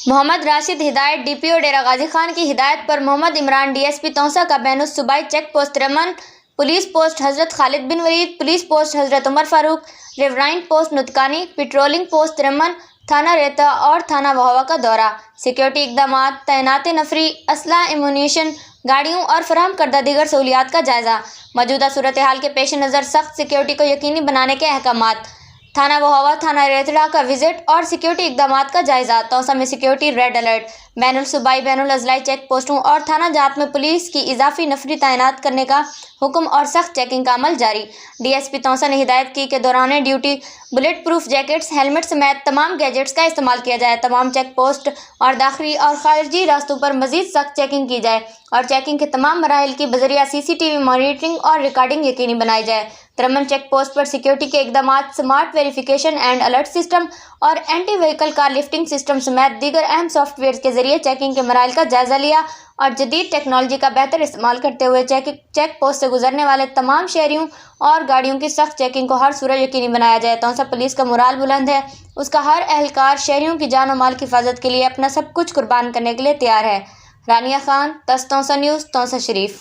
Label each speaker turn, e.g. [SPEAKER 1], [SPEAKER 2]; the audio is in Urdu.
[SPEAKER 1] محمد راشد ہدایت DPO ڈیرہ غازی خان کی ہدایت پر محمد عمران DSP توسا کا بین الصوبائی چیک پوسٹ ترمن، پولیس پوسٹ حضرت خالد بن ولید، پولیس پوسٹ حضرت عمر فاروق، riverine post Natkani, patrolling post ترمن، تھانہ ریتا اور تھانہ وہوا کا دورہ، سیکیورٹی اقدامات، تعینات نفری، اسلحہ، ایمونیشن، گاڑیوں اور فراہم کردہ دیگر سہولیات کا جائزہ، موجودہ صورتحال کے پیش نظر سخت سیکیورٹی کو یقینی بنانے کے احکامات، تھانہ وہوا تھانہ ریتڑا کا وزٹ اور سیکیورٹی اقدامات کا جائزہ، توسا میں سیکیورٹی ریڈ الرٹ، بین الصوبائی بین الاضلاعی چیک پوسٹوں اور تھانہ جات میں پولیس کی اضافی نفری تعینات کرنے کا حکم اور سخت چیکنگ کا عمل جاری۔ DSP توسا نے ہدایت کی کہ دوران duty bulletproof jackets, helmet سمیت تمام گیجٹس کا استعمال کیا جائے، تمام چیک پوسٹ اور داخلی اور خارجی راستوں پر مزید سخت چیکنگ کی جائے اور چیکنگ کے تمام مراحل کی بذریعہ CCTV مانیٹرنگ اور ریکارڈنگ یقینی بنائی جائے۔ ترمن چیک پوسٹ پر سیکیورٹی کے اقدامات، smart verification and alert system اور اینٹی وہیکل کار لفٹنگ سسٹم سمیت دیگر اہم سافٹ ویئر کے ذریعے چیکنگ کے مراحل کا جائزہ لیا اور جدید ٹیکنالوجی کا بہتر استعمال کرتے ہوئے چیک پوسٹ سے گزرنے والے تمام شہریوں اور گاڑیوں کی سخت چیکنگ کو ہر صورت یقینی بنایا جائے۔ توسا پولیس کا مورال بلند ہے، اس کا ہر اہلکار شہریوں کی جان و مال کی حفاظت کے لیے اپنا سب کچھ قربان کرنے کے لیے تیار ہے۔ رانیہ خان، توسا نیوز، توسا شریف۔